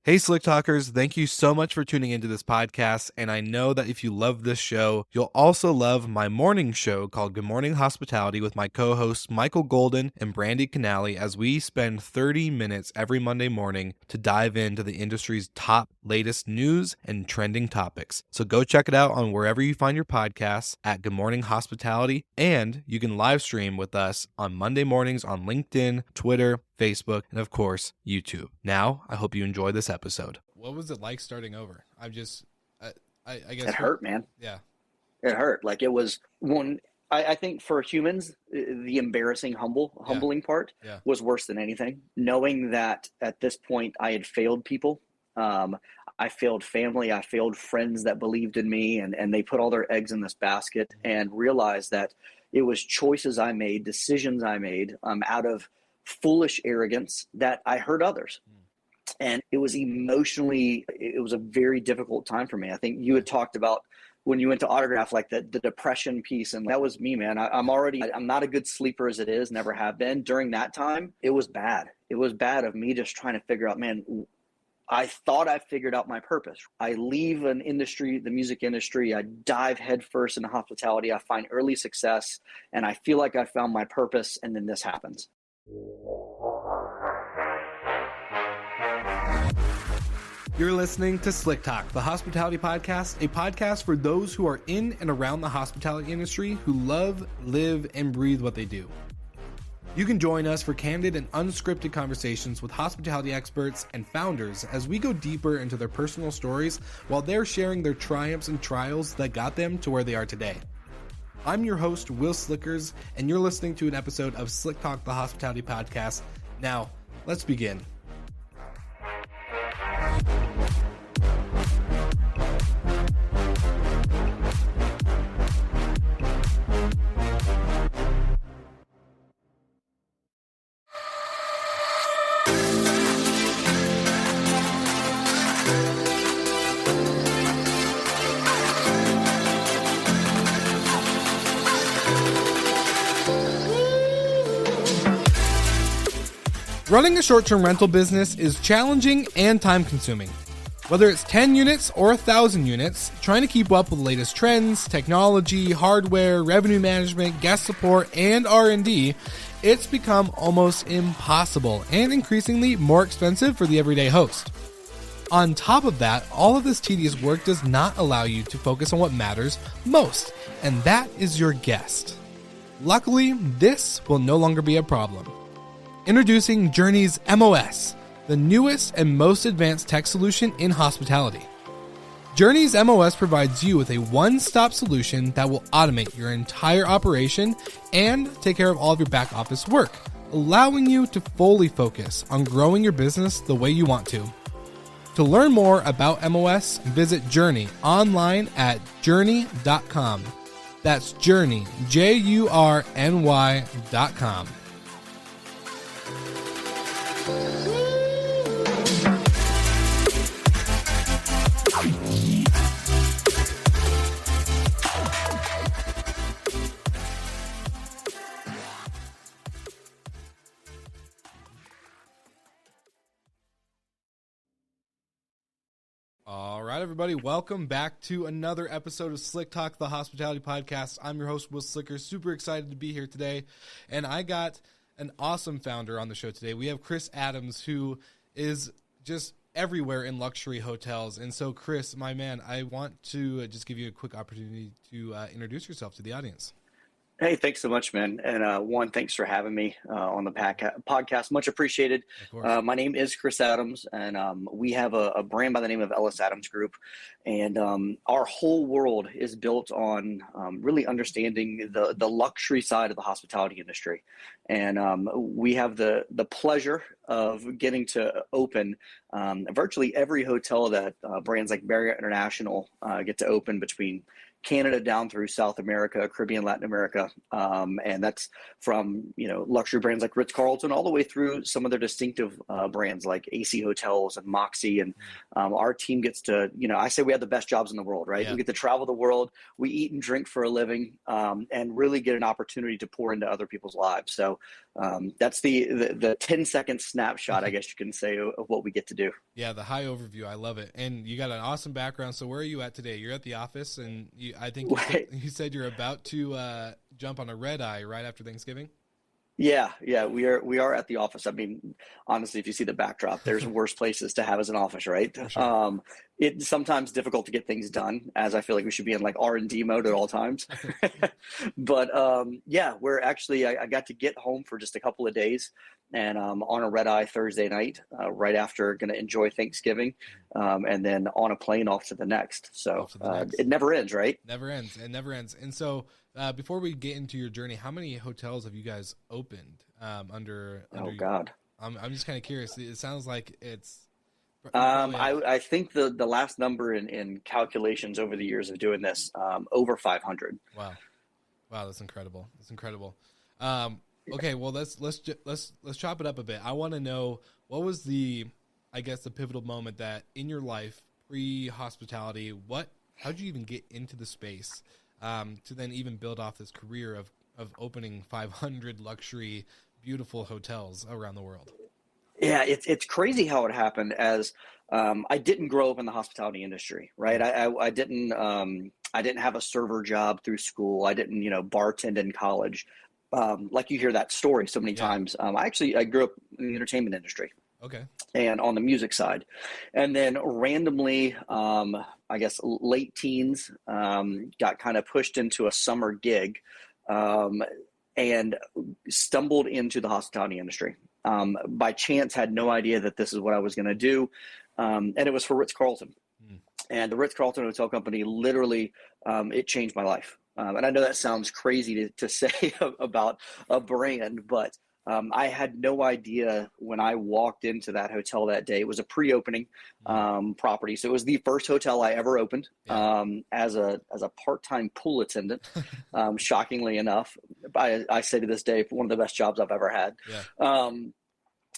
Hey, Slick Talkers, thank you so much for tuning into this podcast. And I know that if you love this show, you'll also love my morning show called Good Morning Hospitality with my co-hosts Michael Golden and Brandy Canali, as we spend 30 minutes every Monday morning to dive into the industry's top latest news and trending topics. So go check it out on wherever you find your podcasts at Good Morning Hospitality. And you can live stream with us on Monday mornings on LinkedIn, Twitter, Facebook, and of course, YouTube. Now, I hope you enjoy this episode. What was it like starting over? I guess it hurt, man. Yeah. It hurt. Like it was one, I think for humans, the embarrassing, humbling part was worse than anything. Knowing that at this point I had failed people. I failed family. I failed friends that believed in me, and they put all their eggs in this basket, and realized that it was choices I made, decisions I made out of foolish arrogance that I hurt others. And it was it was a very difficult time for me. I think you had talked about when you went to Autograph, like the depression piece. And that was me, man. I'm not a good sleeper as it is, never have been. During that time, it was bad. It was bad of me just trying to figure out, man, I thought I figured out my purpose. I leave an industry, the music industry, I dive headfirst into hospitality. I find early success, and I feel like I found my purpose, and then this happens. You're listening to Slick Talk, the hospitality podcast, a podcast for those who are in and around the hospitality industry who love, live, and breathe what they do. You can join us for candid and unscripted conversations with hospitality experts and founders as we go deeper into their personal stories while they're sharing their triumphs and trials that got them to where they are today. I'm your host, Will Slickers, and you're listening to an episode of Slick Talk, the hospitality podcast. Now, let's begin. Running a short-term rental business is challenging and time-consuming. Whether it's 10 units or 1,000 units, trying to keep up with the latest trends, technology, hardware, revenue management, guest support, and R&D, it's become almost impossible and increasingly more expensive for the everyday host. On top of that, all of this tedious work does not allow you to focus on what matters most, and that is your guest. Luckily, this will no longer be a problem. Introducing Journey's MOS, the newest and most advanced tech solution in hospitality. Journey's MOS provides you with a one-stop solution that will automate your entire operation and take care of all of your back office work, allowing you to fully focus on growing your business the way you want to. To learn more about MOS, visit Journey online at journey.com. That's Journey, JURNY.com. All right, everybody, welcome back to another episode of Slick Talk, the hospitality podcast. I'm your host, Will Slicker. Super excited to be here today, and I got an awesome founder on the show today. We have Chris Adams, who is just everywhere in luxury hotels. And so, Chris, my man, I want to just give you a quick opportunity to introduce yourself to the audience. Hey, thanks so much, man. And thanks for having me on the podcast. Much appreciated. My name is Chris Adams, and we have a brand by the name of Ellis Adams Group. And our whole world is built on really understanding the luxury side of the hospitality industry. And we have the pleasure of getting to open virtually every hotel that brands like Marriott International get to open between Canada down through South America, Caribbean, Latin America. And that's from, luxury brands like Ritz-Carlton all the way through some of their distinctive brands like AC Hotels and Moxie. And our team gets to, I say we have the best jobs in the world, right? Yeah. We get to travel the world. We eat and drink for a living, and really get an opportunity to pour into other people's lives. So that's the 10-second snapshot, I guess you can say, of what we get to do. Yeah, the high overview. I love it. And you got an awesome background. So where are you at today? You're at the office, and I think you said you're about to jump on a red eye right after Thanksgiving. Yeah, we are at the office. I mean, honestly, if you see the backdrop, there's worse places to have as an office, right? Sure. It's sometimes difficult to get things done, as I feel like we should be in like R&D mode at all times. But we're actually, I got to get home for just a couple of days, and on a red eye Thursday night, right after going to enjoy Thanksgiving, and then on a plane off to the next. So it never ends, right? It never ends. And so before we get into your journey, how many hotels have you guys opened under Oh, God. I'm just kind of curious. It sounds like it's... I think the last number in calculations over the years of doing this, over 500. Wow, that's incredible. Okay, well let's chop it up a bit. I want to know, what was the pivotal moment that in your life pre-hospitality, how'd you even get into the space to then even build off this career of opening 500 luxury, beautiful hotels around the world? Yeah, it's crazy how it happened. As I didn't grow up in the hospitality industry, right? I didn't have a server job through school. I didn't bartend in college. Like you hear that story so many times. I grew up in the entertainment industry. Okay. And on the music side, and then randomly, I guess late teens, got kind of pushed into a summer gig, and stumbled into the hospitality industry. By chance, had no idea that this is what I was going to do. And it was for Ritz-Carlton. And the Ritz-Carlton Hotel Company, literally, it changed my life. And I know that sounds crazy to say about a brand, but I had no idea when I walked into that hotel that day. It was a pre-opening property. So it was the first hotel I ever opened as a part-time pool attendant, shockingly enough. I say to this day, one of the best jobs I've ever had. Yeah.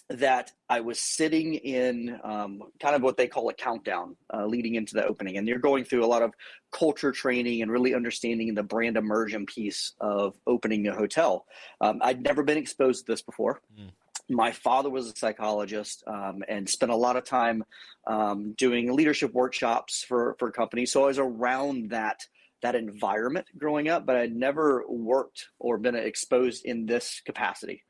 That I was sitting in kind of what they call a countdown leading into the opening. And you're going through a lot of culture training and really understanding the brand immersion piece of opening a hotel. I'd never been exposed to this before. My father was a psychologist and spent a lot of time doing leadership workshops for companies. So I was around that environment growing up, but I'd never worked or been exposed in this capacity.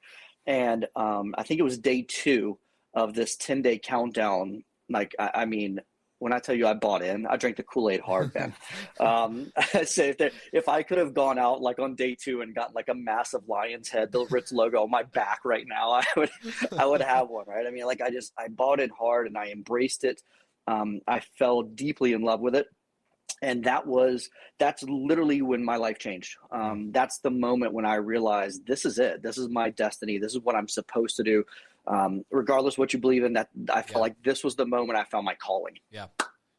And I think it was day 2 of this 10-day countdown. Like, I mean, when I tell you I bought in, I drank the Kool-Aid hard, man. So if I could have gone out like on day 2 and gotten like a massive lion's head, the Ritz logo on my back right now, I would have one, right? I mean, like I bought in hard and I embraced it. I fell deeply in love with it. And that's literally when my life changed. That's the moment when I realized this is it. This is my destiny. This is what I'm supposed to do. Regardless of what you believe in, that I felt like this was the moment I found my calling. Yeah.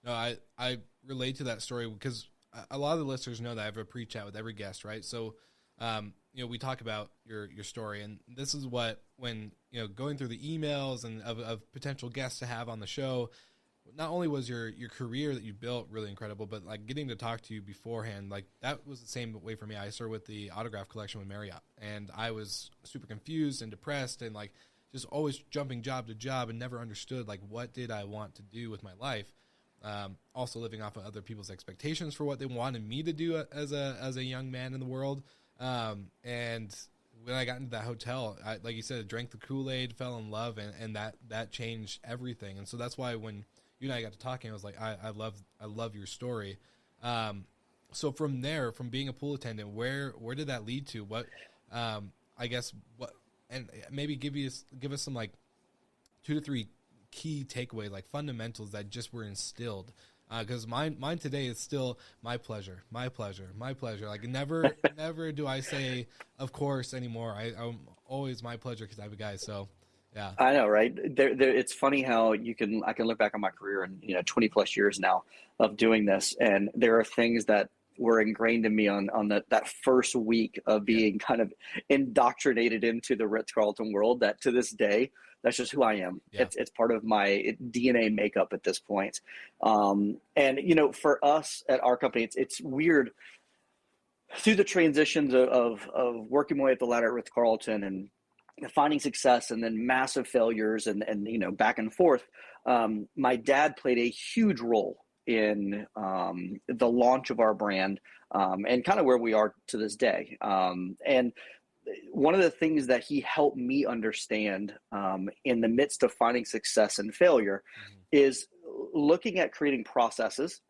No, I relate to that story because a lot of the listeners know that I have a pre-chat with every guest, right? So, we talk about your story, and this is what, when, going through the emails and of potential guests to have on the show, not only was your career that you built really incredible, but like getting to talk to you beforehand, like that was the same way for me. I started with the autograph collection with Marriott, and I was super confused and depressed and like just always jumping job to job and never understood like what did I want to do with my life. Also living off of other people's expectations for what they wanted me to do as a young man in the world. And when I got into that hotel, like you said, drank the Kool-Aid, fell in love, and that changed everything. And so that's why when you and I got to talking, I was like, I love your story. So from there, from being a pool attendant, where did that lead to? What, and maybe give us some like 2 to 3 key takeaways, like fundamentals that just were instilled. Because mine today is still my pleasure. Like never do I say of course anymore. I'm always my pleasure because I have a guy. So. Yeah, I know, right? It's funny how I can look back on my career and 20 plus years now of doing this, and there are things that were ingrained in me on that first week of being kind of indoctrinated into the Ritz-Carlton world, that to this day, that's just who I am. Yeah. It's part of my DNA makeup at this point. And, you know, for us at our company, it's weird through the transitions of working my way up the ladder at Ritz-Carlton and finding success and then massive failures and you know, back and forth. My dad played a huge role in the launch of our brand and kind of where we are to this day. And one of the things that he helped me understand in the midst of finding success and failure is looking at creating processes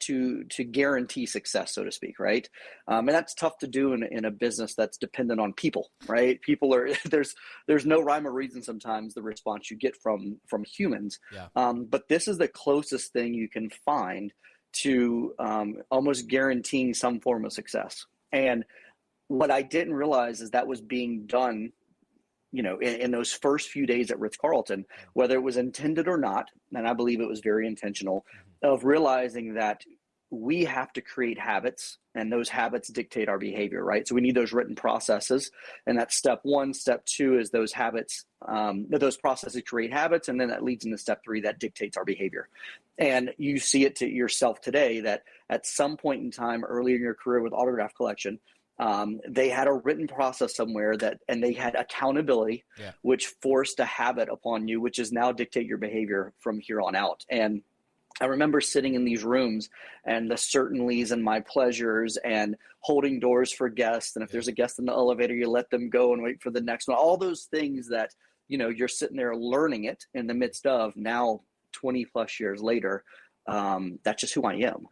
to guarantee success, so to speak, right? And that's tough to do in a business that's dependent on people, right? People are there's no rhyme or reason sometimes the response you get from humans. But this is the closest thing you can find to almost guaranteeing some form of success. And what I didn't realize is that was being done, you know, in those first few days at Ritz-Carlton, whether it was intended or not, and I believe it was very intentional, of realizing that we have to create habits and those habits dictate our behavior, right? So we need those written processes, and that's step one. Step two is those habits, those processes create habits, and then that leads into step three that dictates our behavior. And you see it to yourself today that at some point in time early in your career with Autograph Collection, they had a written process somewhere and they had accountability, which forced a habit upon you, which is now dictate your behavior from here on out. And I remember sitting in these rooms and the certainties and my pleasures and holding doors for guests. And if there's a guest in the elevator, you let them go and wait for the next one. All those things that, you know, you're sitting there learning it in the midst of now 20 plus years later. That's just who I am.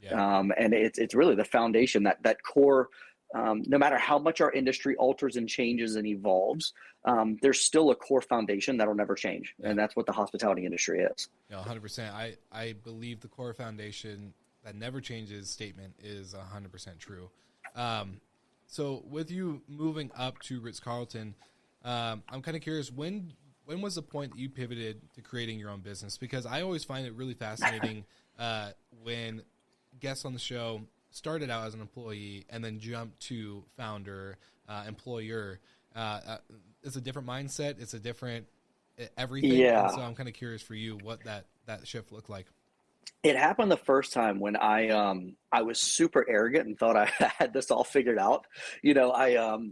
And it's really the foundation, that core. No matter how much our industry alters and changes and evolves, there's still a core foundation that'll never change. And that's what the hospitality industry is. Yeah, 100%. I believe the core foundation that never changes statement is 100% true. So with you moving up to Ritz-Carlton, I'm kind of curious, when was the point that you pivoted to creating your own business? Because I always find it really fascinating when guests on the show started out as an employee and then jumped to founder, employer. It's a different mindset. It's a different everything. Yeah. And so I'm kind of curious for you what that shift looked like. It happened the first time when I was super arrogant and thought I had this all figured out. You know, I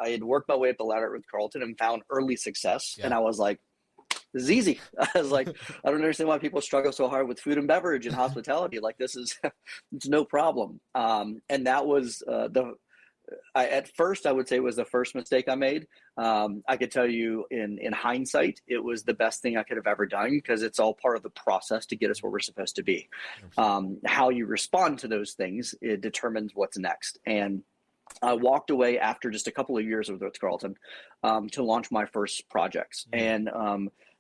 had worked my way up the ladder at Ritz-Carlton and found early success. And I was like, this is easy. I was like, I don't understand why people struggle so hard with food and beverage and hospitality. Like this is, it's no problem. And that was at first I would say it was the first mistake I made. I could tell you in hindsight, it was the best thing I could have ever done because it's all part of the process to get us where we're supposed to be. How you respond to those things, it determines what's next. And I walked away after just a couple of years with Ritz-Carlton to launch my first projects. And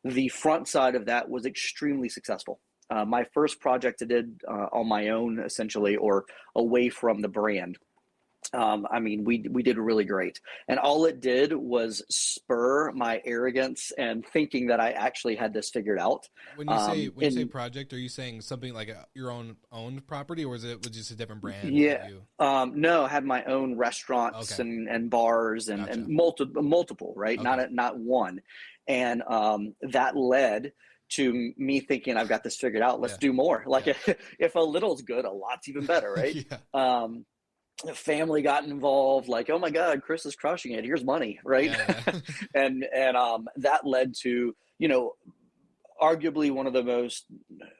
the front side of that was extremely successful. My first project I did on my own, essentially, or away from the brand. I mean, we did really great. And all it did was spur my arrogance and thinking that I actually had this figured out. When you say project, are you saying something like your own property, or was it just a different brand? Yeah. No, I had my own restaurants and bars and multiple, right? Not one. And that led to me thinking I've got this figured out. Let's do more. Like if a little's good, a lot's even better, right? The family got involved, like, oh my God, Chris is crushing it. Here's money, right? and that led to, you know, arguably one of the most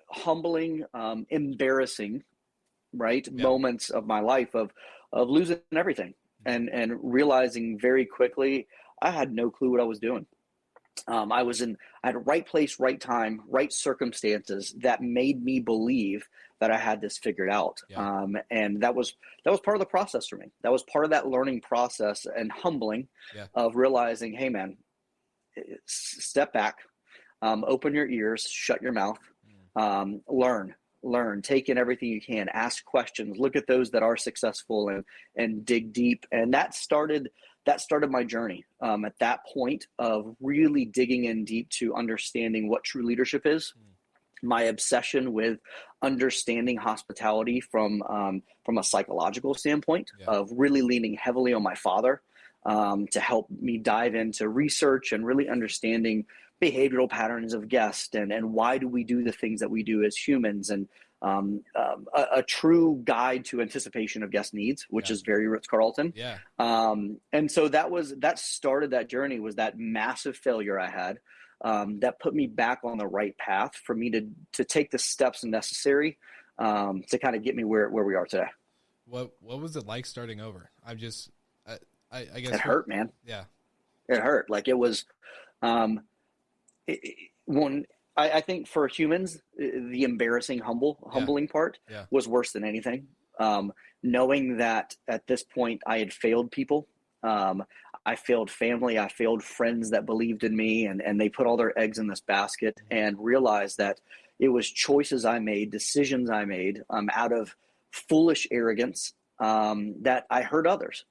humbling, embarrassing, moments of my life of losing everything and realizing very quickly I had no clue what I was doing. I had a right place, right time, right circumstances that made me believe that I had this figured out. And that was part of the process for me. That was part of that learning process and humbling of realizing, hey man, step back, open your ears, shut your mouth, learn, take in everything you can, ask questions, look at those that are successful and dig deep. And that started my journey at that point of really digging in deep to understanding what true leadership is, my obsession with understanding hospitality from a psychological standpoint, of really leaning heavily on my father to help me dive into research and really understanding behavioral patterns of guests and why do we do the things that we do as humans, and a true guide to anticipation of guest needs, which is very Ritz-Carlton. And so that started that journey, was that massive failure I had that put me back on the right path for me to take the steps necessary to kind of get me where we are today. What was it like starting over? I guess it hurt, man. Yeah, it hurt. Like it was I think for humans, the embarrassing humbling part was worse than anything. Knowing that at this point I had failed people. I failed family. I failed friends that believed in me, and they put all their eggs in this basket, and realized that it was choices I made, decisions I made out of foolish arrogance that I hurt others.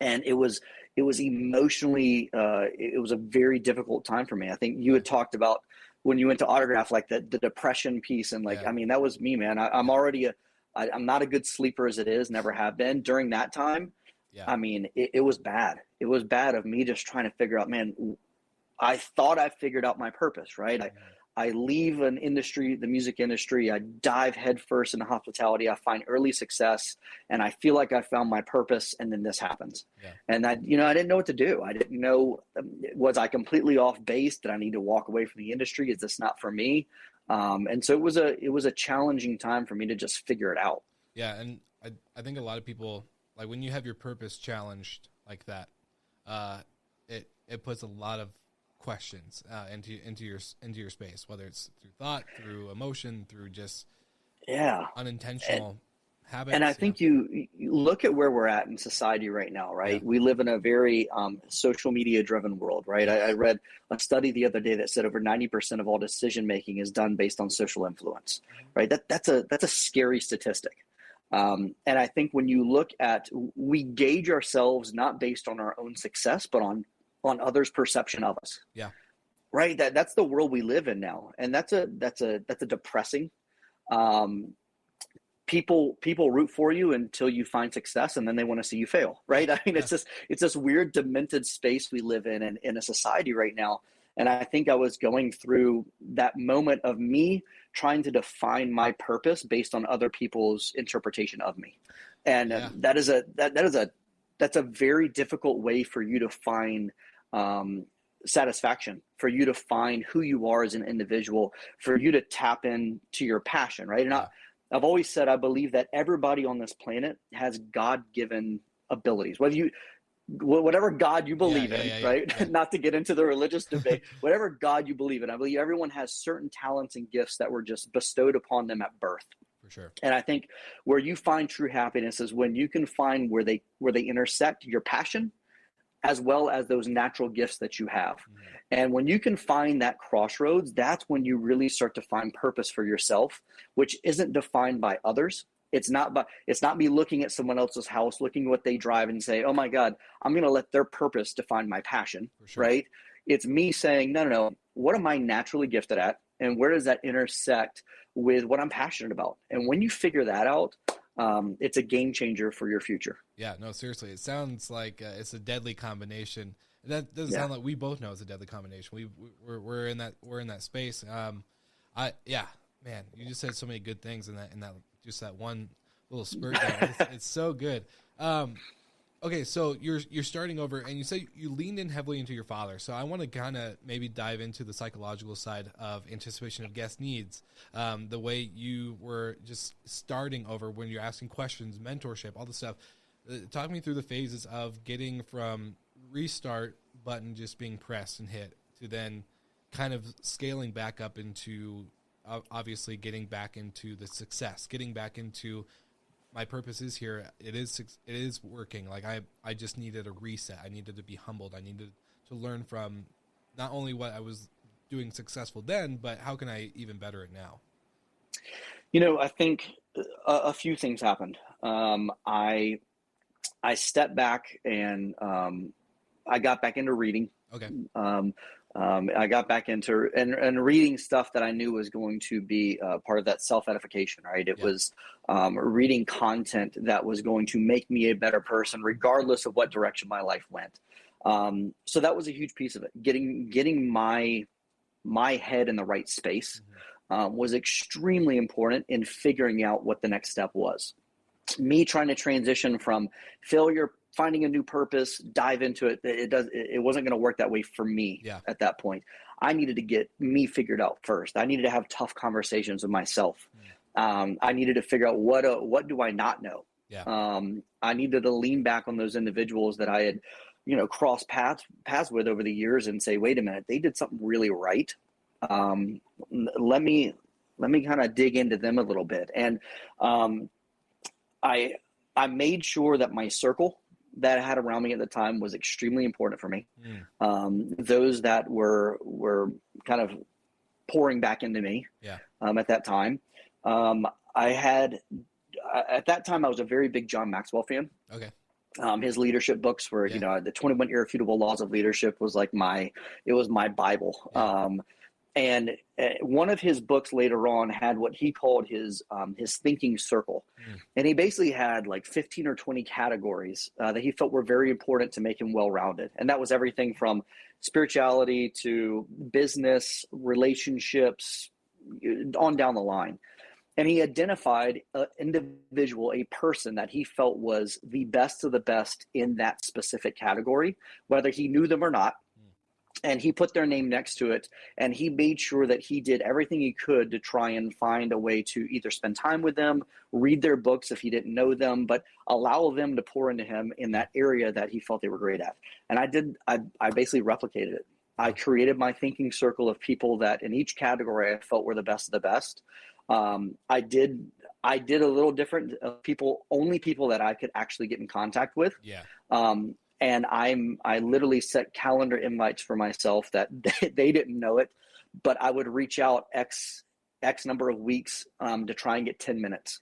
And it was emotionally, it was a very difficult time for me. I think you had talked about when you went to Autograph, like the depression piece. And I mean, that was me, man. I'm already I'm not a good sleeper as it is, never have been. During that time, I mean, it was bad. It was bad of me just trying to figure out, man, I thought I figured out my purpose, right? I leave an industry, the music industry, I dive headfirst into hospitality, I find early success, and I feel like I found my purpose, and then this happens. And I didn't know what to do. I didn't know, was I completely off base? Did I need to walk away from the industry? Is this not for me? And so it was a challenging time for me to just figure it out. Yeah, and I think a lot of people, like when you have your purpose challenged like that, it puts a lot of questions into your space, whether it's through thought, through emotion, through just unintentional habits. And I think you look at where we're at in society right now, right? We live in a very social media driven world, right? I read a study the other day that said over 90% of all decision making is done based on social influence, right? That's a scary statistic. And I think when you look at, we gauge ourselves not based on our own success, but on others' perception of us. Right. That's the world we live in now. And that's a depressing, people root for you until you find success, and then they want to see you fail. Right. I mean, it's this weird demented space we live in a society right now. And I think I was going through that moment of me trying to define my purpose based on other people's interpretation of me. And that's a very difficult way for you to find satisfaction, for you to find who you are as an individual, for you to tap into your passion, right? And I've always said I believe that everybody on this planet has God-given abilities, whatever God you believe in, right? Not to get into the religious debate, whatever God you believe in, I believe everyone has certain talents and gifts that were just bestowed upon them at birth. For sure. And I think where you find true happiness is when you can find where they intersect your passion as well as those natural gifts that you have. And when you can find that crossroads, that's when you really start to find purpose for yourself, which isn't defined by others. It's not me looking at someone else's house, looking at what they drive and say, oh my God, I'm going to let their purpose define my passion, right? It's me saying, no, what am I naturally gifted at? And where does that intersect with what I'm passionate about? And when you figure that out, it's a game changer for your future. Yeah, no, seriously. It sounds like it's a deadly combination. That doesn't sound like we both know it's a deadly combination. We're in that space. Man, you just said so many good things in that just that one little spurt there. It's so good. Okay, so you're starting over, and you say you leaned in heavily into your father. So I want to kind of maybe dive into the psychological side of anticipation of guest needs, the way you were just starting over when you're asking questions, mentorship, all the stuff. Talk me through the phases of getting from restart button just being pressed and hit to then kind of scaling back up into obviously getting back into the success, getting back into my purpose is here. It is working. Like I just needed a reset. I needed to be humbled. I needed to learn from not only what I was doing successful then, but how can I even better it now? I think a few things happened. I stepped back and I got back into reading. Okay. I got back into and reading stuff that I knew was going to be part of that self-edification, right? It was reading content that was going to make me a better person, regardless of what direction my life went. So that was a huge piece of it. Getting my head in the right space was extremely important in figuring out what the next step was. Me trying to transition from failure, finding a new purpose, dive into it. It wasn't going to work that way for me at that point. I needed to get me figured out first. I needed to have tough conversations with myself. I needed to figure out what do I not know. I needed to lean back on those individuals that I had, crossed paths with over the years and say, wait a minute, they did something really right. Let me kind of dig into them a little bit. And I made sure that my circle that I had around me at the time was extremely important for me. Those that were kind of pouring back into me at that time. At that time, I was a very big John Maxwell fan. Okay. His leadership books were, the 21 Irrefutable Laws of Leadership was like my Bible. And one of his books later on had what he called his thinking circle. And he basically had like 15 or 20 categories that he felt were very important to make him well-rounded. And that was everything from spirituality to business, relationships, on down the line. And he identified an individual, a person that he felt was the best of the best in that specific category, whether he knew them or not. And he put their name next to it, and he made sure that he did everything he could to try and find a way to either spend time with them, read their books if he didn't know them, but allow them to pour into him in that area that he felt they were great at. And I basically replicated it. I created my thinking circle of people that in each category I felt were the best of the best. I did a little different, only people that I could actually get in contact with. And I literally set calendar invites for myself that they didn't know it, but I would reach out X number of weeks to try and get 10 minutes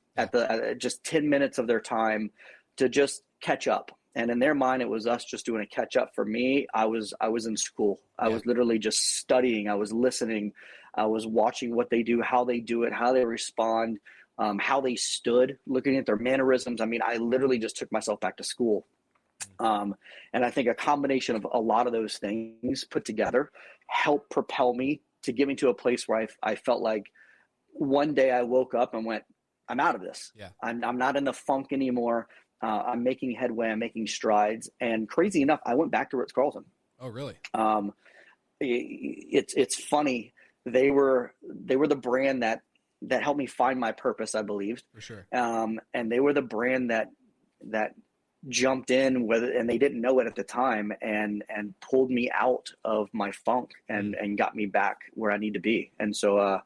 just 10 minutes of their time to just catch up. And in their mind, it was us just doing a catch up. For me, I was in school. I was literally just studying. I was listening. I was watching what they do, how they do it, how they respond, how they stood, looking at their mannerisms. I mean, I literally just took myself back to school. And I think a combination of a lot of those things put together helped propel me to get me to a place where I felt like one day I woke up and went, I'm out of this. I'm not in the funk anymore. I'm making headway. I'm making strides. And crazy enough, I went back to Ritz-Carlton. Oh, really? It's funny. They were the brand that helped me find my purpose, I believed. For sure. And they were the brand that jumped in and they didn't know it at the time and pulled me out of my funk and got me back where I need to be. And so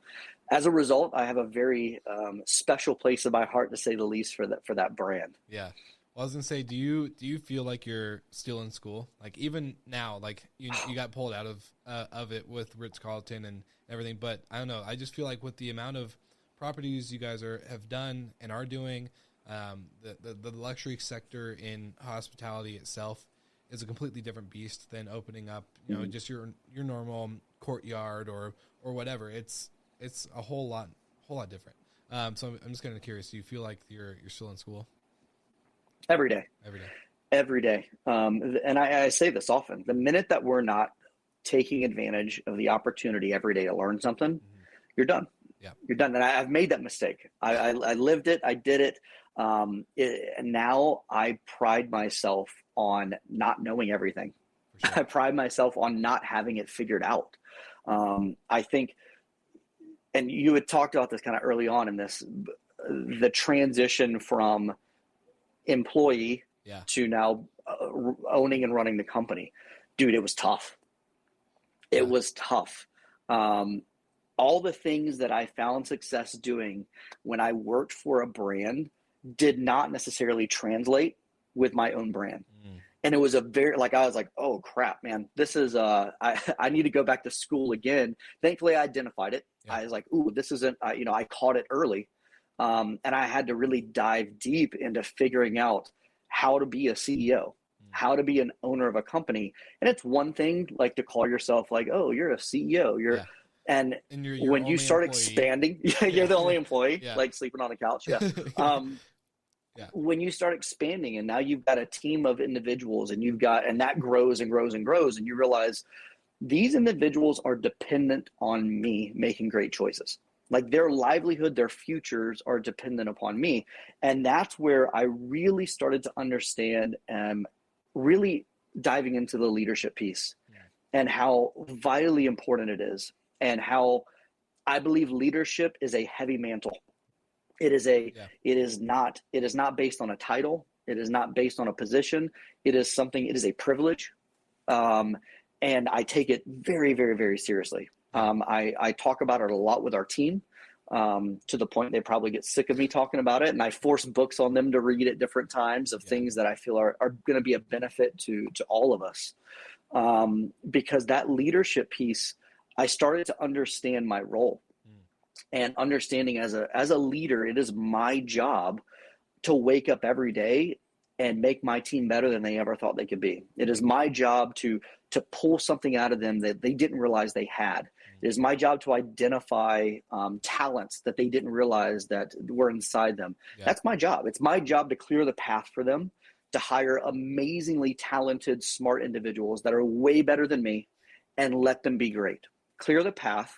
as a result, I have a very special place in my heart, to say the least, for that brand. Yeah. Well, I was gonna say, do you feel like you're still in school? Like even now, like you got pulled out of it with Ritz-Carlton and everything, but I don't know. I just feel like with the amount of properties you guys have done and are doing, the luxury sector in hospitality itself is a completely different beast than opening up, just your normal courtyard or whatever. It's a whole lot different. So I'm just kind of curious. Do you feel like you're still in school? Every day. And I say this often: the minute that we're not taking advantage of the opportunity every day to learn something, you're done. You're done. And I've made that mistake. I lived it. I did it. And now I pride myself on not knowing everything. Sure. I pride myself on not having it figured out. I think, and you had talked about this kind of early on in this, the transition from employee to now owning and running the company. Dude, it was tough. It was tough. All the things that I found success doing when I worked for a brand did not necessarily translate with my own brand. And it was I was like, oh crap, man, this is, I need to go back to school again. Thankfully I identified it. I was like, ooh, this isn't, I caught it early. And I had to really dive deep into figuring out how to be a CEO. how to be an owner of a company. And it's one thing like to call yourself like, oh, you're a CEO, and you're when you start employee. expanding, you're the only employee, like sleeping on the couch. When you start expanding and now you've got a team of individuals and that grows and grows and grows, and you realize these individuals are dependent on me making great choices. Like their livelihood, their futures are dependent upon me. And that's where I really started to understand really diving into the leadership piece and how vitally important it is, and how I believe leadership is a heavy mantle. It is not based on a title. It is not based on a position. It is a privilege. And I take it very, very, very seriously. I talk about it a lot with our team, to the point they probably get sick of me talking about it. And I force books on them to read at different times of things that I feel are going to be a benefit to all of us. Because that leadership piece, I started to understand my role. And understanding as a leader, it is my job to wake up every day and make my team better than they ever thought they could be. It is my job to pull something out of them that they didn't realize they had. It is my job to identify talents that they didn't realize that were inside them. That's my job. It's my job to clear the path for them, to hire amazingly talented, smart individuals that are way better than me, and let them be great. Clear the path,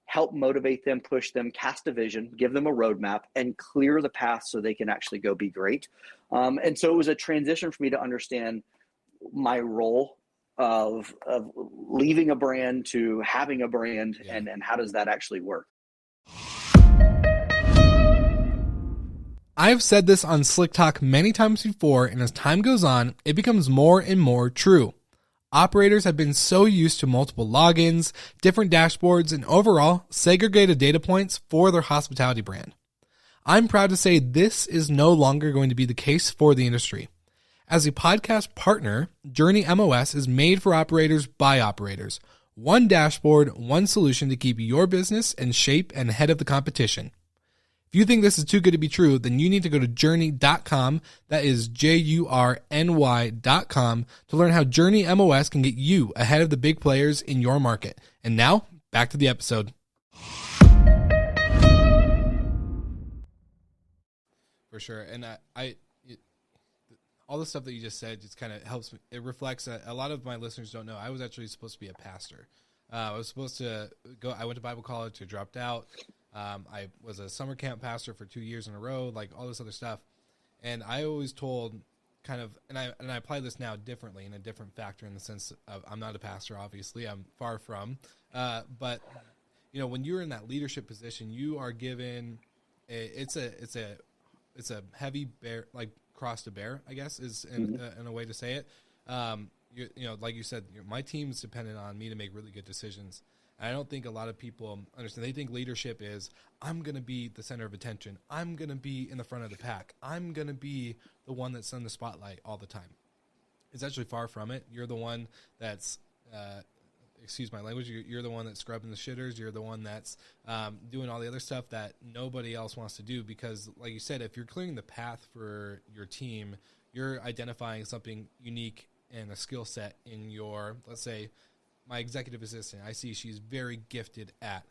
help motivate them, push them, cast a vision, give them a roadmap, and clear the path so they can actually go be great. And so it was a transition for me to understand my role of leaving a brand to having a brand, and how does that actually work? I've said this on Slick Talk many times before, and as time goes on, it becomes more and more true. Operators have been so used to multiple logins, different dashboards, and overall segregated data points for their hospitality brand. I'm proud to say this is no longer going to be the case for the industry. As a podcast partner, Journey MOS is made for operators by operators. One dashboard, one solution to keep your business in shape and ahead of the competition. If you think this is too good to be true, then you need to go to journey.com, that is JURNY.com, to learn how Journey MOS can get you ahead of the big players in your market. And now, back to the episode. For sure. And all the stuff that you just said just kind of helps me. It reflects a lot of my listeners don't know. I was actually supposed to be a pastor. I was supposed to go. I went to Bible college. I dropped out. I was a summer camp pastor for 2 years in a row, like all this other stuff. And I always told kind of, and I apply this now differently in a different factor, in the sense of I'm not a pastor, obviously. I'm far from. But when you're in that leadership position, you are given it's a heavy bear, like cross to bear, I guess is in a way to say it. Like you said, my team's dependent on me to make really good decisions. I don't think a lot of people understand. They think leadership is, I'm going to be the center of attention. I'm going to be in the front of the pack. I'm going to be the one that's in the spotlight all the time. It's actually far from it. You're the one that's, excuse my language, you're the one that's scrubbing the shitters. You're the one that's doing all the other stuff that nobody else wants to do, because, like you said, if you're clearing the path for your team, you're identifying something unique and a skill set in your, let's say, my executive assistant. I see she's very gifted at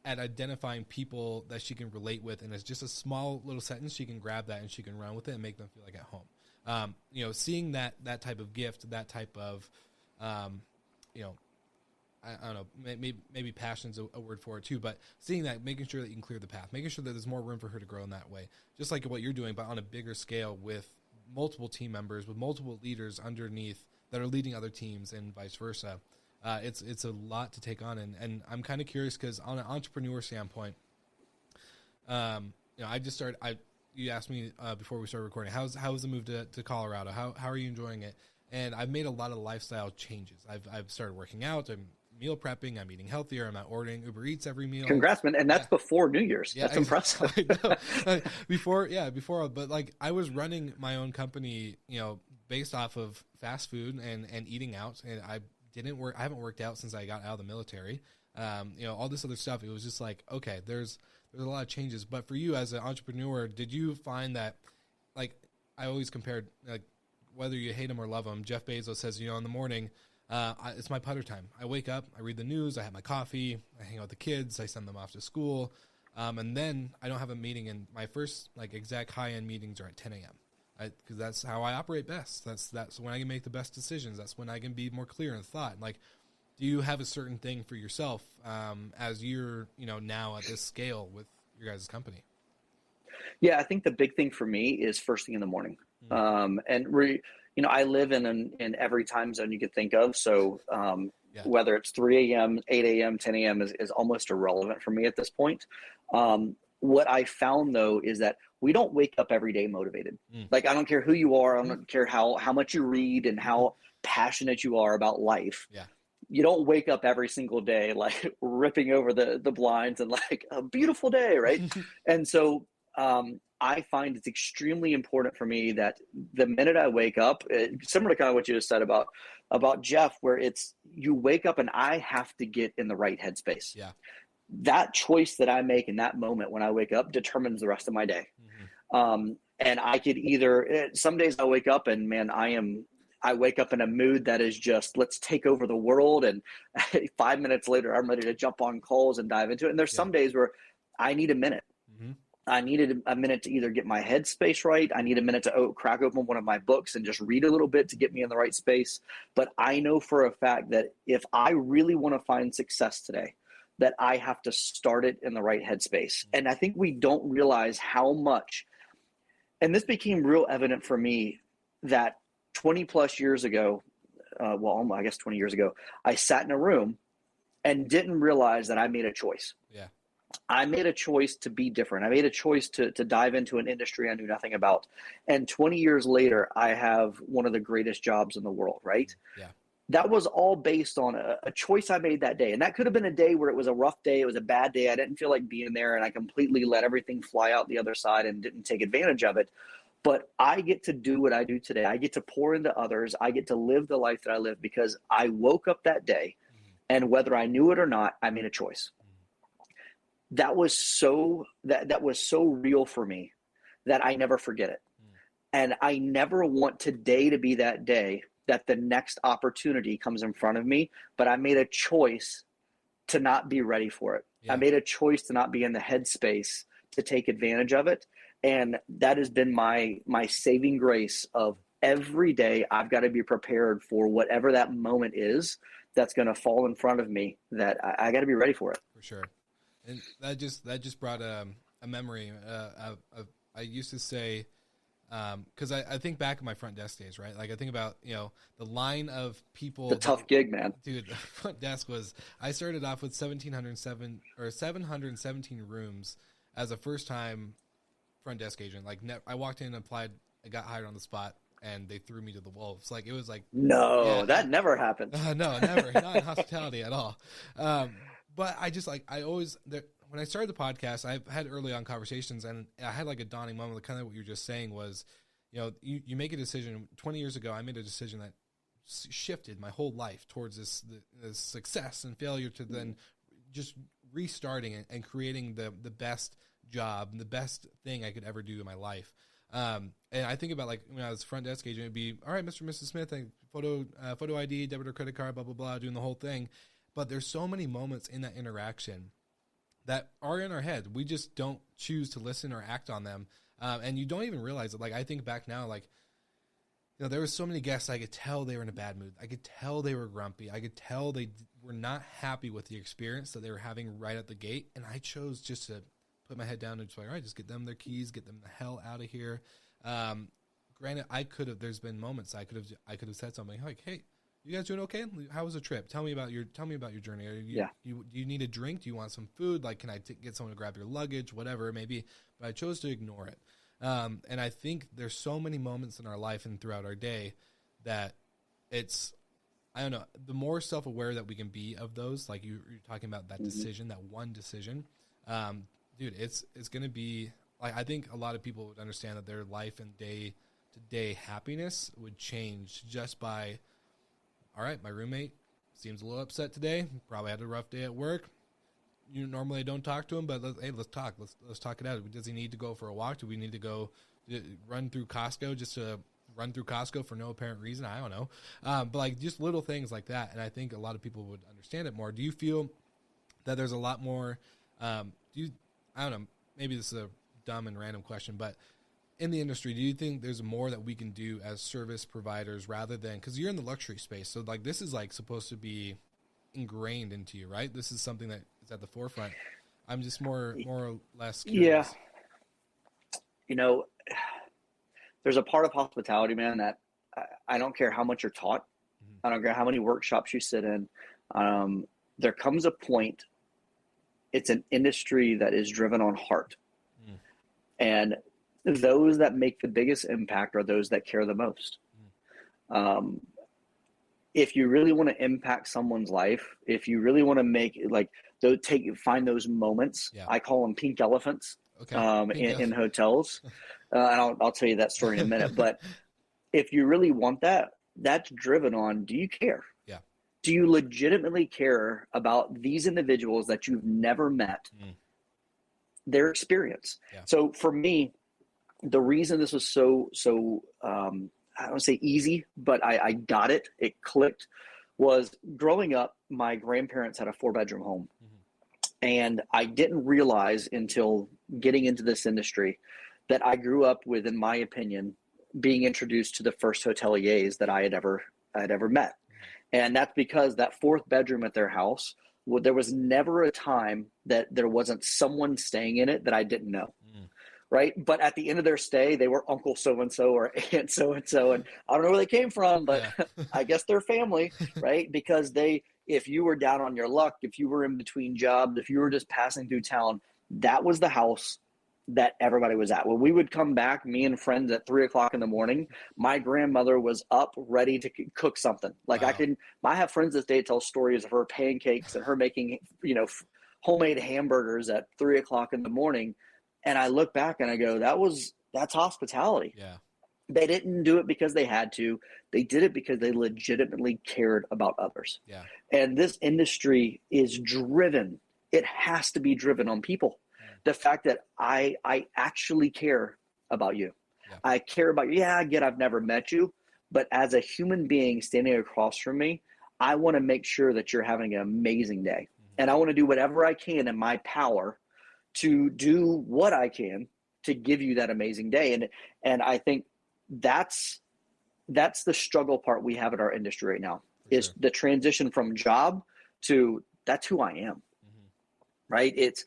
identifying people that she can relate with, and it's just a small little sentence. She can grab that and she can run with it and make them feel like at home. Seeing that type of gift, that type of, I don't know, maybe passion's a word for it too, but seeing that, making sure that you can clear the path, making sure that there's more room for her to grow in that way, just like what you're doing, but on a bigger scale with multiple team members, with multiple leaders underneath that are leading other teams, and vice versa. It's a lot to take on, and I'm kind of curious because on an entrepreneur standpoint, I just started. You asked me before we started recording, how's the move to Colorado? How are you enjoying it? And I've made a lot of lifestyle changes. I've started working out. I'm meal prepping. I'm eating healthier. I'm not ordering Uber Eats every meal. Congrats, man! And that's before New Year's. Yeah, that's impressive. I know. Before, but like I was running my own company, based off of fast food and eating out, and I haven't worked out since I got out of the military. All this other stuff. It was just like, okay, there's a lot of changes. But for you as an entrepreneur, did you find that, like, I always compared, like, whether you hate him or love him, Jeff Bezos says, in the morning, it's my putter time. I wake up, I read the news, I have my coffee, I hang out with the kids, I send them off to school, and then I don't have a meeting. And my first exact high-end meetings are at 10 a.m. Because that's how I operate best. That's when I can make the best decisions. That's when I can be more clear in thought. Do you have a certain thing for yourself as you're now at this scale with your guys' company? Yeah, I think the big thing for me is first thing in the morning. I live in every time zone you could think of. So whether it's 3 a.m., 8 a.m., 10 a.m. is almost irrelevant for me at this point. What I found, though, is that we don't wake up every day motivated. I don't care who you are. I don't care how much you read and how passionate you are about life. Yeah. You don't wake up every single day ripping over the blinds and a beautiful day, right? And so I find it's extremely important for me that the minute I wake up, similar to kind of what you just said about Jeff, where it's you wake up and I have to get in the right headspace. Yeah. That choice that I make in that moment when I wake up determines the rest of my day. And I could either, some days I wake up and I wake up in a mood that is just, let's take over the world. And 5 minutes later, I'm ready to jump on calls and dive into it. And there's some days where I need a minute. I needed a minute to either get my headspace right. I need a minute to crack open one of my books and just read a little bit to get me in the right space. But I know for a fact that if I really want to find success today, that I have to start it in the right headspace. And I think we don't realize how much, and this became real evident for me that 20 plus years ago, I guess 20 years ago, I sat in a room and didn't realize that I made a choice. Yeah. I made a choice to be different. I made a choice to dive into an industry I knew nothing about. And 20 years later, I have one of the greatest jobs in the world, right? Yeah. That was all based on a choice I made that day. And that could have been a day where it was a rough day. It was a bad day. I didn't feel like being there, and I completely let everything fly out the other side and didn't take advantage of it. But I get to do what I do today. I get to pour into others. I get to live the life that I live because I woke up that day, and whether I knew it or not, I made a choice. That was so real for me that I never forget it. And I never want today to be that day that the next opportunity comes in front of me, but I made a choice to not be ready for it. Yeah. I made a choice to not be in the headspace to take advantage of it. And that has been my saving grace of every day. I've got to be prepared for whatever that moment is that's going to fall in front of me, that I got to be ready for it. For sure. And that just brought a memory of I used to say, because I think back in my front desk days, right? I think about, the line of people. The tough gig, man. Dude, the front desk I started off with 717 rooms as a first-time front desk agent. I walked in, applied, I got hired on the spot, and they threw me to the wolves. It was no, that never happened. No, never. Not in hospitality at all. But I just when I started the podcast, I've had early on conversations, and I had a dawning moment. Kind of what you were just saying was, you make a decision. 20 years ago, I made a decision that shifted my whole life towards this success and failure to then just restarting and creating the best job and the best thing I could ever do in my life. And I think about when I was front desk agent, it'd be, all right, Mr. and Mrs. Smith, photo ID, debit or credit card, blah, blah, blah, doing the whole thing. But there's so many moments in that interaction that are in our head. We just don't choose to listen or act on them. And you don't even realize it. I think back now, there were so many guests, I could tell they were in a bad mood. I could tell they were grumpy. I could tell they were not happy with the experience that they were having right at the gate. And I chose just to put my head down and just all right, just get them their keys, get them the hell out of here. Granted, there's been moments I could have said something like, hey, you guys doing okay? How was the trip? Tell me about your journey. Do you need a drink? Do you want some food? Can I get someone to grab your luggage? Whatever it may be. But I chose to ignore it. And I think there's so many moments in our life and throughout our day that it's, I don't know, the more self-aware that we can be of those, you're talking about that decision, that one decision, dude, it's going to be, I think a lot of people would understand that their life and day-to-day happiness would change just by, all right, my roommate seems a little upset today. Probably had a rough day at work. Normally I don't talk to him, but let's talk. Let's talk it out. Does he need to go for a walk? Do we need to go run through Costco just to run through Costco for no apparent reason. I don't know. But like just little things like that. And I think a lot of people would understand it more. Do you feel that there's a lot more, I don't know, maybe this is a dumb and random question, but in the industry, do you think there's more that we can do as service providers rather than, because you're in the luxury space. So like, this is like supposed to be ingrained into you, right? This is something that is at the forefront. I'm just more or less curious. Yeah. There's a part of hospitality, man, that I don't care how much you're taught. Mm-hmm. I don't care how many workshops you sit in. There comes a point, it's an industry that is driven on heart. Mm. And those that make the biggest impact are those that care the most. Mm. If you really want to impact someone's life, if you really want to make find those moments, I call them pink elephants. Okay. In hotels. And I'll tell you that story in a minute. But if you really want that, that's driven on, do you care? Yeah. Do you legitimately care about these individuals that you've never met, their experience? Yeah. So for me, the reason this was so I don't say easy, but I got it. It clicked. Was growing up, my grandparents had a 4-bedroom home. Mm-hmm. And I didn't realize until getting into this industry that I grew up with, in my opinion, being introduced to the first hoteliers that I had ever met. And that's because that 4th bedroom at their house, there was never a time that there wasn't someone staying in it that I didn't know. Right. But at the end of their stay, they were Uncle so-and-so or Aunt so-and-so. And I don't know where they came from, but I guess they're family, right? Because if you were down on your luck, if you were in between jobs, if you were just passing through town, that was the house that everybody was at. When we would come back, me and friends at 3:00 in the morning, my grandmother was up ready to cook something. Like wow. I have friends this day tell stories of her pancakes and her making, homemade hamburgers at 3:00 in the morning. And I look back and I go, that's hospitality. Yeah. They didn't do it because they had to. They did it because they legitimately cared about others. Yeah. And this industry is driven. It has to be driven on people. The fact that I actually care about you. Yeah. I care about you. Yeah, I get I've never met you, but as a human being standing across from me, I want to make sure that you're having an amazing day. Mm-hmm. And I want to do whatever I can in my power to do what I can to give you that amazing day. And I think that's the struggle part we have in our industry right now. For is sure. The transition from job to that's who I am. Mm-hmm. Right? It's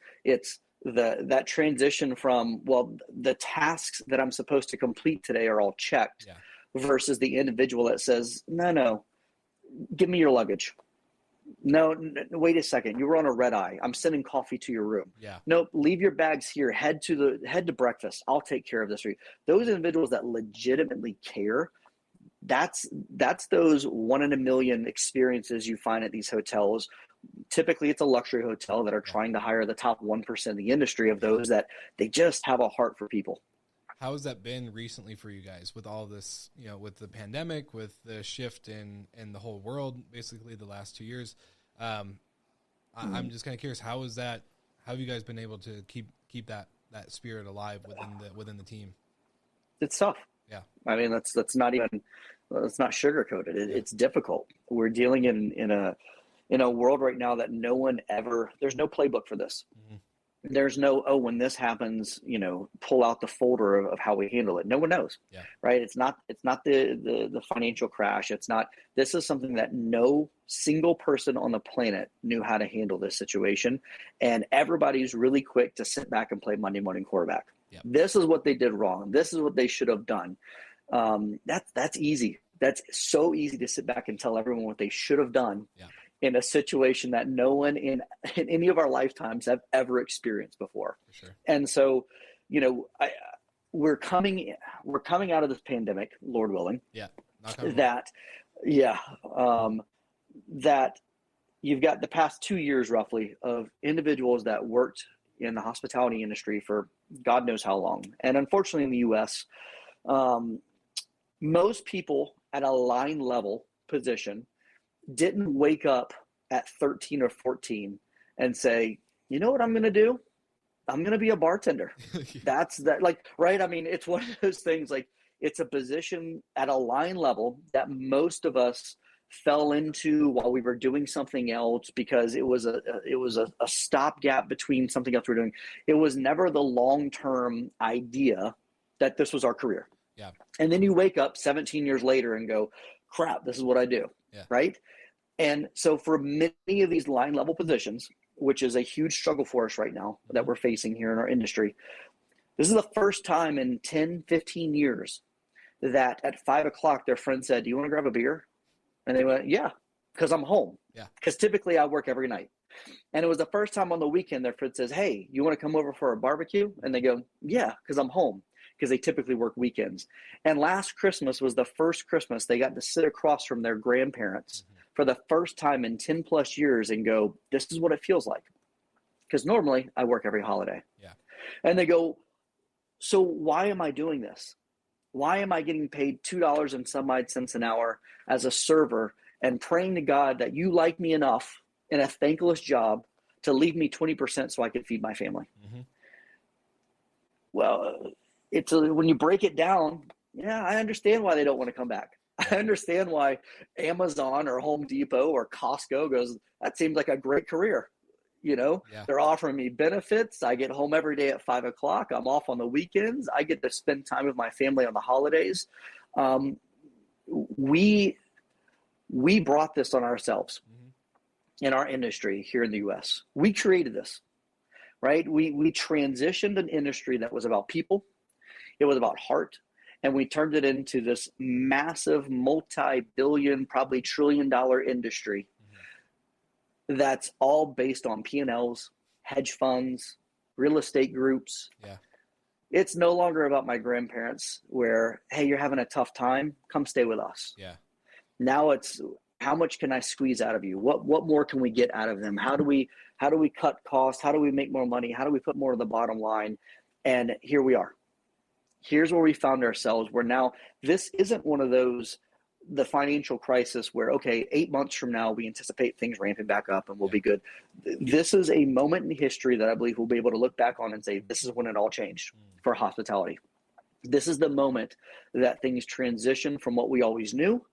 that transition from, well, the tasks that I'm supposed to complete today are all checked, versus the individual that says, no, give me your luggage. No, wait a second. You were on a red eye. I'm sending coffee to your room. Yeah. Nope. Leave your bags here. Head to breakfast. I'll take care of this for you. Those individuals that legitimately care, that's those 1 in a million experiences you find at these hotels. Typically it's a luxury hotel that are trying to hire the top 1% of the industry of those that they just have a heart for people. How has that been recently for you guys with all this, with the pandemic, with the shift in the whole world, basically the last 2 years? I'm just kind of curious, how have you guys been able to keep that spirit alive within the team? It's tough. Yeah. I mean, let's not sugarcoated. It's difficult. We're dealing in a world right now that there's no playbook for this. Mm-hmm. There's no, when this happens, pull out the folder of how we handle it. No one knows, right? It's not the financial crash. This is something that no single person on the planet knew how to handle this situation. And everybody's really quick to sit back and play Monday morning quarterback. Yep. This is what they did wrong. This is what they should have done. That's easy. That's so easy to sit back and tell everyone what they should have done. Yeah. In a situation that no one in any of our lifetimes have ever experienced before. For sure. And so, we're coming out of this pandemic, Lord willing. Yeah. That you've got the past 2 years roughly of individuals that worked in the hospitality industry for God knows how long. And unfortunately in the US, most people at a line level position didn't wake up at 13 or 14 and say, you know what I'm going to do? I'm going to be a bartender. Right. I mean, it's one of those things like it's a position at a line level that most of us fell into while we were doing something else because it was a stopgap between something else we were doing. It was never the long-term idea that this was our career. Yeah. And then you wake up 17 years later and go, crap, this is what I do. Yeah. Right. And so for many of these line level positions, which is a huge struggle for us right now that we're facing here in our industry, this is the first time in 10, 15 years that at 5 o'clock, their friend said, do you want to grab a beer? And they went, yeah, because I'm home. Yeah. Because typically I work every night. And it was the first time on the weekend their friend says, hey, you want to come over for a barbecue? And they go, yeah, because I'm home. Because they typically work weekends. And last Christmas was the first Christmas they got to sit across from their grandparents for the first time in 10 plus years and go, this is what it feels like. Because normally I work every holiday. Yeah. And they go, so why am I doing this? Why am I getting paid $2 and some odd cents an hour as a server and praying to God that you like me enough in a thankless job to leave me 20% so I can feed my family? Mm-hmm. Well, when you break it down, yeah, I understand why they don't want to come back. I understand why Amazon or Home Depot or Costco goes, that seems like a great career. You know, They're offering me benefits. I get home every day at 5 o'clock. I'm off on the weekends. I get to spend time with my family on the holidays. We brought this on ourselves in our industry here in the U.S. We created this, right? We transitioned an industry that was about people. It was about heart. And we turned it into this massive multi-billion, probably trillion-dollar industry that's all based on P&Ls, hedge funds, real estate groups. Yeah. It's no longer about my grandparents where, hey, you're having a tough time, come stay with us. Yeah. Now it's how much can I squeeze out of you? What more can we get out of them? How do we cut costs? How do we make more money? How do we put more to the bottom line? And here we are. Here's where we found ourselves, where now this isn't one of those, the financial crisis where, okay, 8 months from now, we anticipate things ramping back up and we'll be good. This is a moment in history that I believe we'll be able to look back on and say, this is when it all changed for hospitality. This is the moment that things transition from what we always knew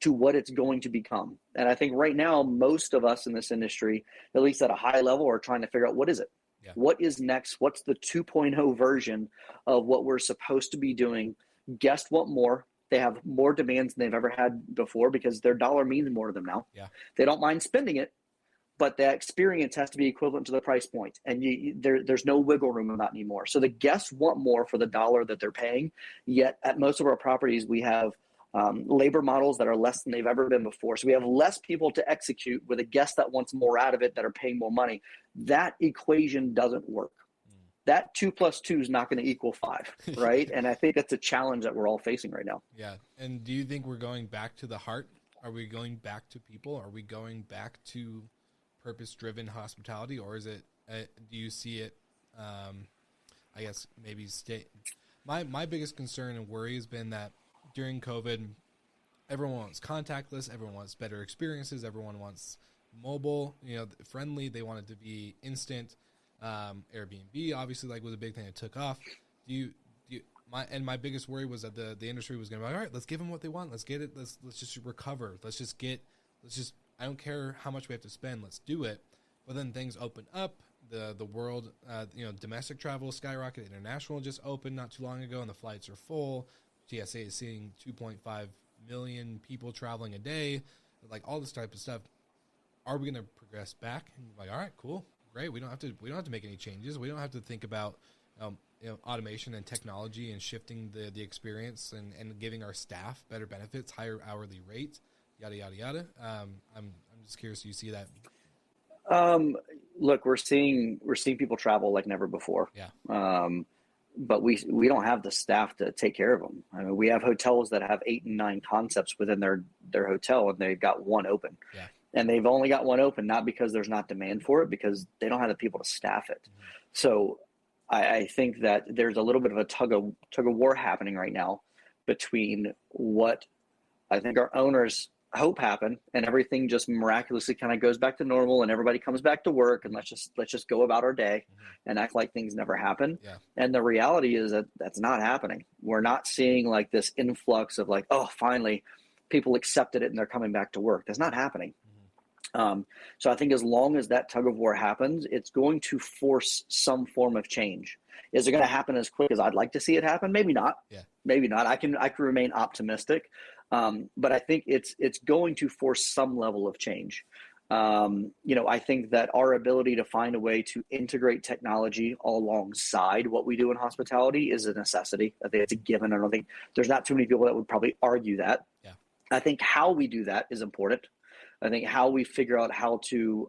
to what it's going to become. And I think right now, most of us in this industry, at least at a high level, are trying to figure out, what is it? Yeah. What is next? What's the 2.0 version of what we're supposed to be doing? Guests want more. They have more demands than they've ever had before because their dollar means more to them now. Yeah. They don't mind spending it, but the experience has to be equivalent to the price point. And there's no wiggle room in that anymore. So the guests want more for the dollar that they're paying. Yet at most of our properties, we have labor models that are less than they've ever been before. So we have less people to execute with a guest that wants more out of it, that are paying more money. That equation doesn't work. That 2 + 2 is not going to equal 5, right? And I think that's a challenge that we're all facing right now. Yeah. And do you think we're going back to the heart? Are we going back to people? Are we going back to purpose-driven hospitality? Or is it, do you see it, I guess, maybe my biggest concern and worry has been that during COVID, everyone wants contactless, everyone wants better experiences, everyone wants mobile, friendly. They want it to be instant. Airbnb obviously was a big thing that took off. My biggest worry was that the industry was going to be like, all right, let's give them what they want. Let's get it. Let's just recover. I don't care how much we have to spend. Let's do it. But then things open up. The world, domestic travel skyrocketed. International just opened not too long ago, and the flights are full. TSA is seeing 2.5 million people traveling a day, all this type of stuff. Are we going to progress back? And all right, cool. Great. We don't have to make any changes. We don't have to think about automation and technology and shifting the experience and giving our staff better benefits, higher hourly rates, yada yada yada. I'm just curious. Do you see that? Look, we're seeing people travel like never before. Yeah. But we don't have the staff to take care of them. I mean, we have hotels that have 8 and 9 concepts within their hotel, and they've got one open. Yeah. And they've only got one open, not because there's not demand for it, because they don't have the people to staff it. Mm-hmm. So I think that there's a little bit of a tug of war happening right now between what I think our owners hope happen and everything just miraculously kind of goes back to normal and everybody comes back to work and let's just go about our day and act like things never happened. Yeah. And the reality is that that's not happening. We're not seeing like this influx of like, oh, finally people accepted it and they're coming back to work. That's not happening. So I think as long as that tug of war happens, it's going to force some form of change. Is it going to happen as quick as I'd like to see it happen? Maybe not. Yeah. Maybe not. I can remain optimistic. But I think it's going to force some level of change. I think that our ability to find a way to integrate technology alongside what we do in hospitality is a necessity. I think it's a given. I don't think there's not too many people that would probably argue that. Yeah. I think how we do that is important. I think how we figure out how to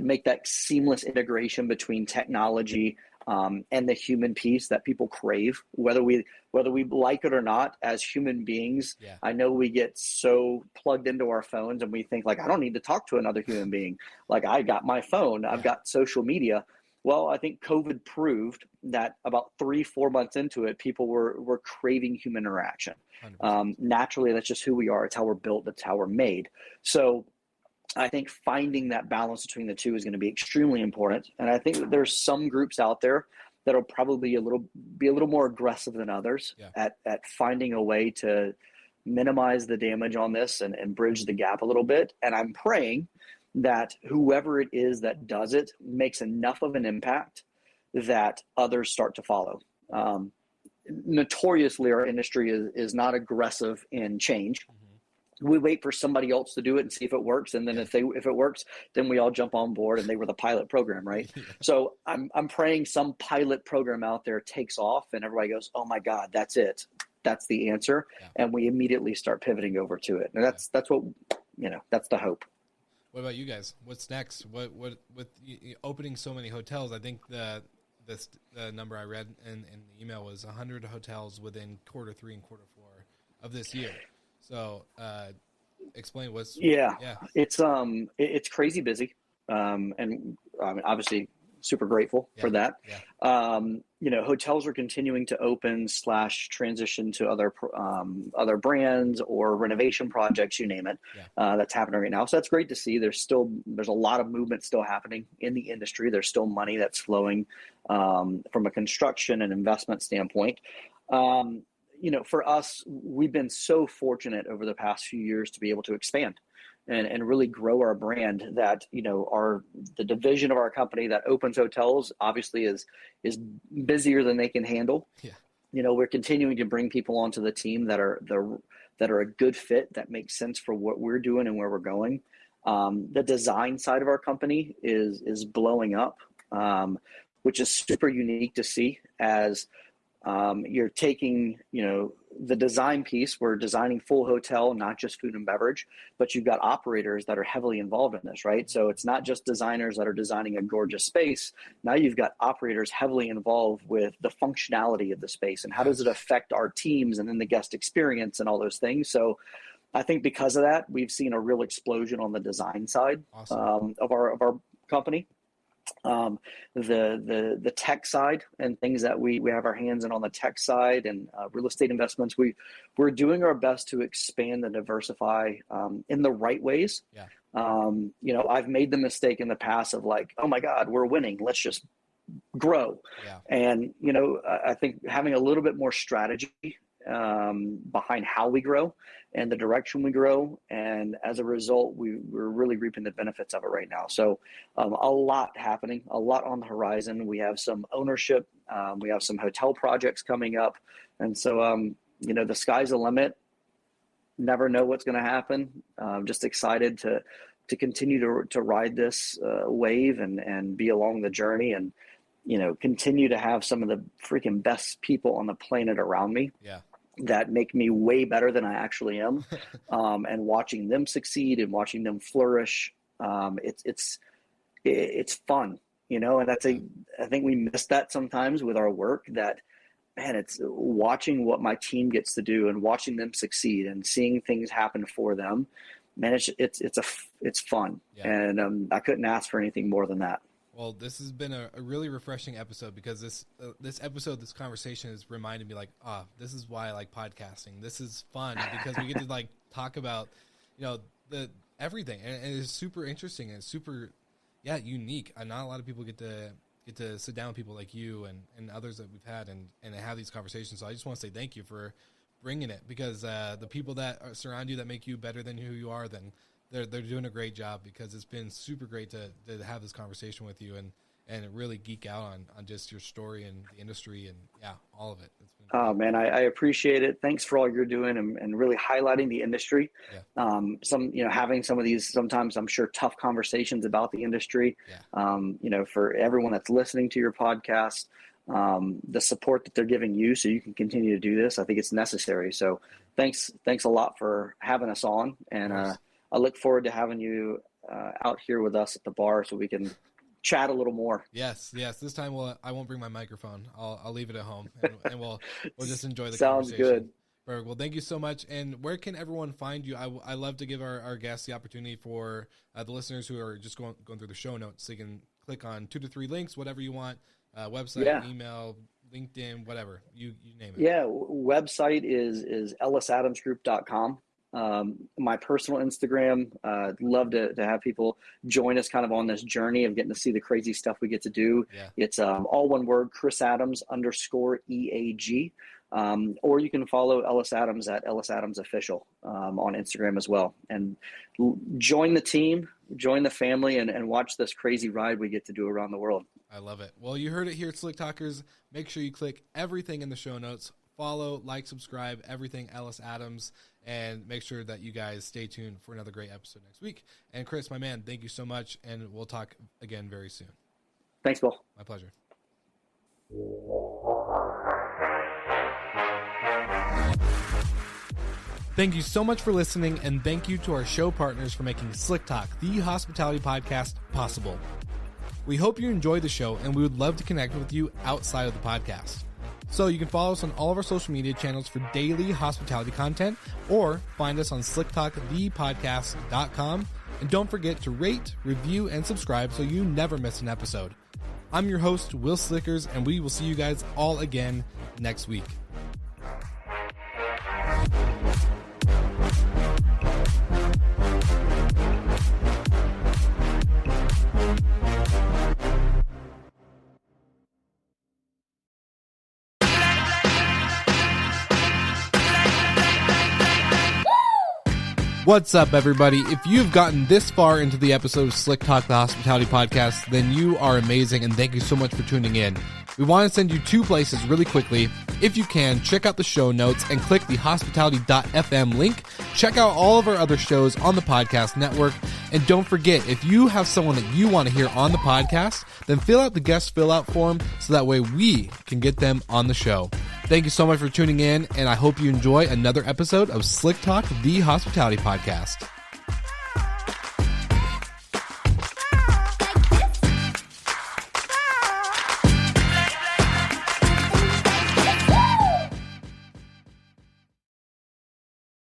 make that seamless integration between technology and the human piece that people crave, whether we like it or not, as human beings. Yeah. I know we get so plugged into our phones and we think like, I don't need to talk to another human being. Like I got my phone, I've got social media. Well, I think COVID proved that about 3-4 months into it, people were craving human interaction. Naturally, that's just who we are. It's how we're built. That's how we're made. So I think finding that balance between the two is going to be extremely important. And I think that there's some groups out there that'll probably be a little more aggressive than others at finding a way to minimize the damage on this and bridge the gap a little bit. And I'm praying that whoever it is that does it makes enough of an impact that others start to follow. Notoriously, our industry is not aggressive in change. We wait for somebody else to do it and see if it works. And then if it works, then we all jump on board and they were the pilot program, right? So I'm praying some pilot program out there takes off and everybody goes, oh my God, that's it. That's the answer. Yeah. And we immediately start pivoting over to it. And that's what, that's the hope. What about you guys? What's next? What with opening so many hotels? I think the number I read in the email was 100 hotels within quarter 3 and quarter 4 of this year. So, explain what's. Yeah. It's crazy busy. And obviously super grateful for that. Yeah. Hotels are continuing to open / transition to other brands or renovation projects, you name it. Yeah. That's happening right now. So that's great to see. There's a lot of movement still happening in the industry. There's still money that's flowing, from a construction and investment standpoint. For us, we've been so fortunate over the past few years to be able to expand and really grow our brand that, the division of our company that opens hotels obviously is busier than they can handle. Yeah. We're continuing to bring people onto the team that are a good fit, that makes sense for what we're doing and where we're going. The design side of our company is blowing up, which is super unique to see as you're taking, the design piece. We're designing full hotel, not just food and beverage, but you've got operators that are heavily involved in this, right? So it's not just designers that are designing a gorgeous space. Now you've got operators heavily involved with the functionality of the space and how does it affect our teams and then the guest experience and all those things. So I think because of that, we've seen a real explosion on the design side. Awesome. Of our company. The tech side and things that we have our hands in on the tech side and real estate investments, we're doing our best to expand and diversify in the right ways. Yeah. I've made the mistake in the past of like, oh my God, we're winning, let's just grow. Yeah. And I think having a little bit more strategy behind how we grow and the direction we grow, and as a result we're really reaping the benefits of it right now. So a lot happening, a lot on the horizon. We have some ownership, we have some hotel projects coming up, and so the sky's the limit. Never know what's going to happen. Just excited to continue to ride this wave and be along the journey and continue to have some of the freaking best people on the planet around me. Yeah. That make me way better than I actually am. And watching them succeed and watching them flourish, it's fun, and that's I think we miss that sometimes with our work, that man, it's watching what my team gets to do and watching them succeed and seeing things happen for them. Man, it's fun. Yeah. And I couldn't ask for anything more than that. Well, this has been a really refreshing episode because this conversation has reminded me like, this is why I like podcasting. This is fun because we get to like talk about, the everything, and it's super interesting and it's super, unique. And not a lot of people get to sit down with people like you and others that we've had and have these conversations. So I just want to say thank you for bringing it, because the people that surround you that make you better than who you are, then they're doing a great job, because it's been super great to have this conversation with you and really geek out on just your story and the industry and all of it. It's been oh man, I appreciate it. Thanks for all you're doing and really highlighting the industry. Having some of these, sometimes I'm sure, tough conversations about the industry. For everyone that's listening to your podcast, the support that they're giving you so you can continue to do this, I think it's necessary. So thanks a lot for having us on, and I look forward to having you out here with us at the bar so we can chat a little more. Yes. This time I won't bring my microphone. I'll leave it at home, and we'll just enjoy the Sounds conversation. Good. Perfect. Well, thank you so much. And where can everyone find you? I love to give our guests the opportunity for the listeners who are just going through the show notes, so you can click on 2 to 3 links, whatever you want, website, email, LinkedIn, whatever, you name it. Website is ellisadamsgroup.com. My personal Instagram, love to have people join us kind of on this journey of getting to see the crazy stuff we get to do. It's all one word, Chris Adams _EAG. Or you can follow Ellis Adams at Ellis Adams Official on Instagram as well. And join the team, join the family, and watch this crazy ride we get to do around the world. I love it. Well, you heard it here at Slick Talkers. Make sure you click everything in the show notes. Follow, like, subscribe, everything Ellis Adams, and make sure that you guys stay tuned for another great episode next week. And Chris, my man, thank you so much, and we'll talk again very soon. Thanks, Bill. My pleasure. Thank you so much for listening, and thank you to our show partners for making Slick Talk, the hospitality podcast, possible. We hope you enjoyed the show, and we would love to connect with you outside of the podcast. So you can follow us on all of our social media channels for daily hospitality content, or find us on slicktalkthepodcast.com. And don't forget to rate, review, and subscribe so you never miss an episode. I'm your host, Will Slickers, and we will see you guys all again next week. What's up, everybody? If you've gotten this far into the episode of Slick Talk, the Hospitality Podcast, then you are amazing, and thank you so much for tuning in. We want to send you 2 places really quickly. If you can, check out the show notes and click the hospitality.fm link. Check out all of our other shows on the podcast network. And don't forget, if you have someone that you want to hear on the podcast, then fill out the guest fill out form so that way we can get them on the show. Thank you so much for tuning in, and I hope you enjoy another episode of Slick Talk, the Hospitality Podcast.